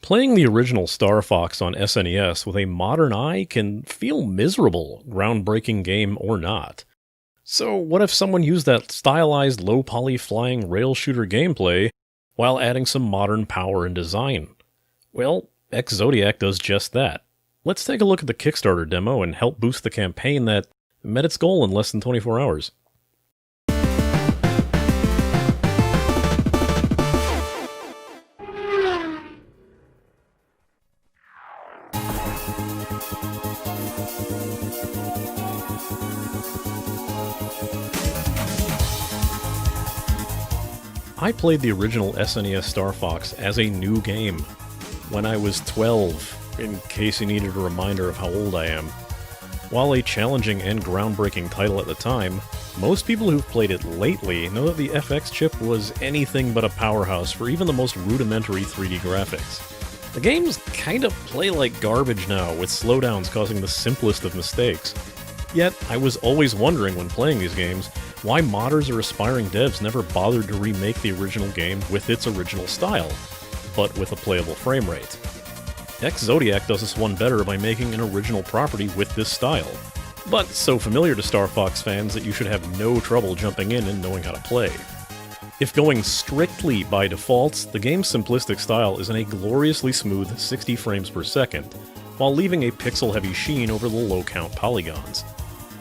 Playing the original Star Fox on SNES with a modern eye can feel miserable, groundbreaking game or not. So what if someone used that stylized low-poly flying rail shooter gameplay while adding some modern power and design? Well, Ex-Zodiac does just that. Let's take a look at the Kickstarter demo and help boost the campaign that met its goal in less than 24 hours. I played the original SNES Star Fox as a new game when I was 12, in case you needed a reminder of how old I am. While a challenging and groundbreaking title at the time, most people who've played it lately know that the FX chip was anything but a powerhouse for even the most rudimentary 3D graphics. The games kinda play like garbage now, with slowdowns causing the simplest of mistakes. Yet, I was always wondering when playing these games why modders or aspiring devs never bothered to remake the original game with its original style, but with a playable frame rate. Ex-Zodiac does this one better by making an original property with this style, but so familiar to Star Fox fans that you should have no trouble jumping in and knowing how to play. If going strictly by default, the game's simplistic style is in a gloriously smooth 60 frames per second, while leaving a pixel-heavy sheen over the low-count polygons.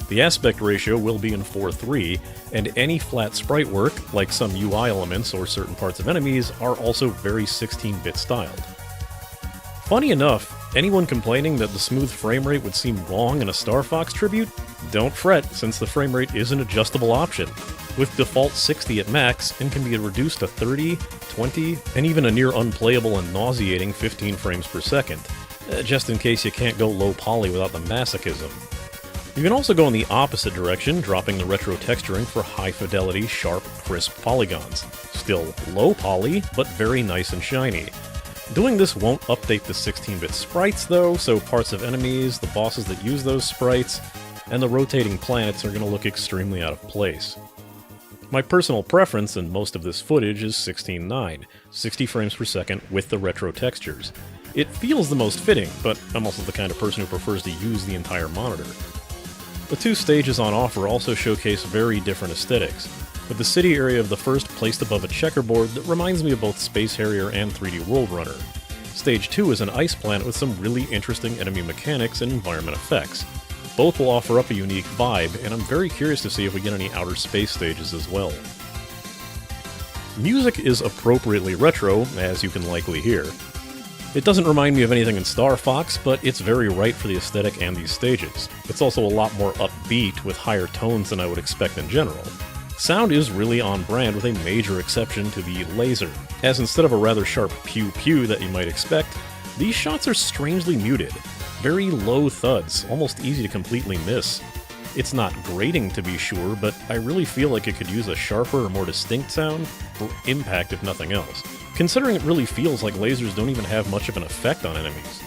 The aspect ratio will be in 4:3, and any flat sprite work, like some UI elements or certain parts of enemies, are also very 16-bit styled. Funny enough, anyone complaining that the smooth frame rate would seem wrong in a Star Fox tribute? Don't fret, since the frame rate is an adjustable option, with default 60 at max and can be reduced to 30, 20, and even a near unplayable and nauseating 15 frames per second, just in case you can't go low poly without the masochism. You can also go in the opposite direction, dropping the retro texturing for high-fidelity, sharp, crisp polygons. Still low poly, but very nice and shiny. Doing this won't update the 16-bit sprites though, so parts of enemies, the bosses that use those sprites, and the rotating planets are going to look extremely out of place. My personal preference in most of this footage is 16:9, 60 frames per second with the retro textures. It feels the most fitting, but I'm also the kind of person who prefers to use the entire monitor. The two stages on offer also showcase very different aesthetics, with the city area of the first placed above a checkerboard that reminds me of both Space Harrier and 3D World Runner. Stage 2 is an ice planet with some really interesting enemy mechanics and environment effects. Both will offer up a unique vibe, and I'm very curious to see if we get any outer space stages as well. Music is appropriately retro, as you can likely hear. It doesn't remind me of anything in Star Fox, but it's very right for the aesthetic and these stages. It's also a lot more upbeat, with higher tones than I would expect in general. Sound is really on brand, with a major exception to the laser, as instead of a rather sharp pew-pew that you might expect, these shots are strangely muted. Very low thuds, almost easy to completely miss. It's not grating to be sure, but I really feel like it could use a sharper or more distinct sound for impact if nothing else. Considering it really feels like lasers don't even have much of an effect on enemies.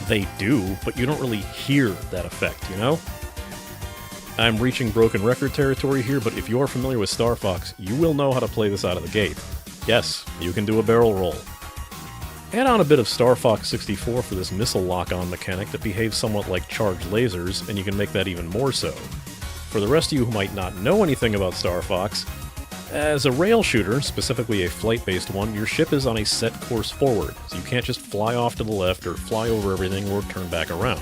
They do, but you don't really hear that effect, you know? I'm reaching broken record territory here, but if you're familiar with Star Fox, you will know how to play this out of the gate. Yes, you can do a barrel roll. Add on a bit of Star Fox 64 for this missile lock-on mechanic that behaves somewhat like charged lasers, and you can make that even more so. For the rest of you who might not know anything about Star Fox, as a rail shooter, specifically a flight-based one, your ship is on a set course forward, so you can't just fly off to the left or fly over everything or turn back around.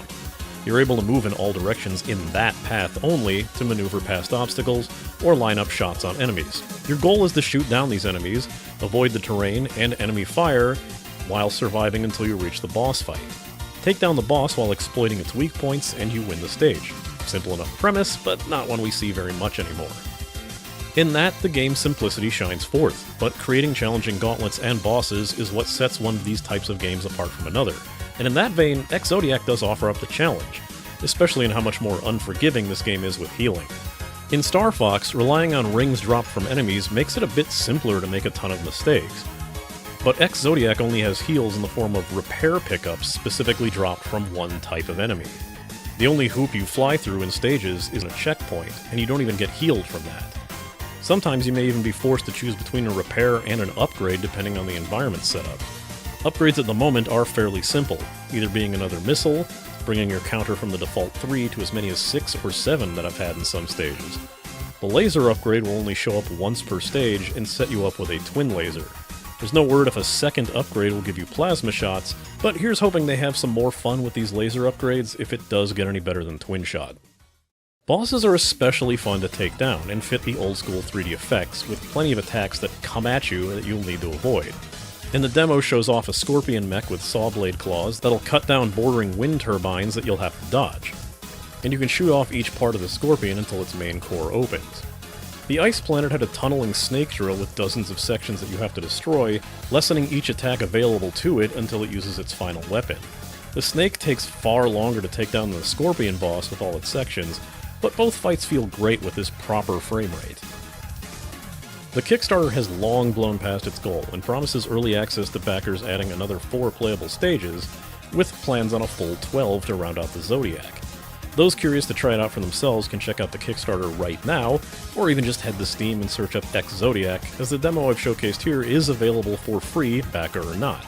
You're able to move in all directions in that path only to maneuver past obstacles or line up shots on enemies. Your goal is to shoot down these enemies, avoid the terrain and enemy fire, while surviving until you reach the boss fight. Take down the boss while exploiting its weak points and you win the stage. Simple enough premise, but not one we see very much anymore. In that, the game's simplicity shines forth, but creating challenging gauntlets and bosses is what sets one of these types of games apart from another. And in that vein, Ex-Zodiac does offer up the challenge, especially in how much more unforgiving this game is with healing. In Star Fox, relying on rings dropped from enemies makes it a bit simpler to make a ton of mistakes. But Ex-Zodiac only has heals in the form of repair pickups specifically dropped from one type of enemy. The only hoop you fly through in stages is a checkpoint, and you don't even get healed from that. Sometimes you may even be forced to choose between a repair and an upgrade depending on the environment setup. Upgrades at the moment are fairly simple, either being another missile, bringing your counter from the default 3 to as many as 6 or 7 that I've had in some stages. The laser upgrade will only show up once per stage and set you up with a twin laser. There's no word if a second upgrade will give you plasma shots, but here's hoping they have some more fun with these laser upgrades if it does get any better than twin shot. Bosses are especially fun to take down and fit the old school 3D effects, with plenty of attacks that come at you that you'll need to avoid. And the demo shows off a scorpion mech with saw blade claws that'll cut down bordering wind turbines that you'll have to dodge. And you can shoot off each part of the scorpion until its main core opens. The ice planet had a tunneling snake drill with dozens of sections that you have to destroy, lessening each attack available to it until it uses its final weapon. The snake takes far longer to take down than the scorpion boss with all its sections, but both fights feel great with this proper frame rate. The Kickstarter has long blown past its goal and promises early access to backers adding another 4 playable stages, with plans on a full 12 to round out the Zodiac. Those curious to try it out for themselves can check out the Kickstarter right now, or even just head to Steam and search up Ex-Zodiac, as the demo I've showcased here is available for free, backer or not.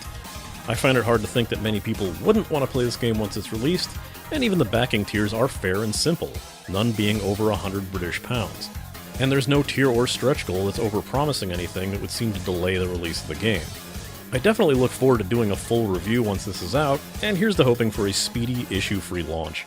I find it hard to think that many people wouldn't want to play this game once it's released, and even the backing tiers are fair and simple, none being over 100 British pounds. And there's no tier or stretch goal that's overpromising anything that would seem to delay the release of the game. I definitely look forward to doing a full review once this is out, and here's to hoping for a speedy, issue-free launch.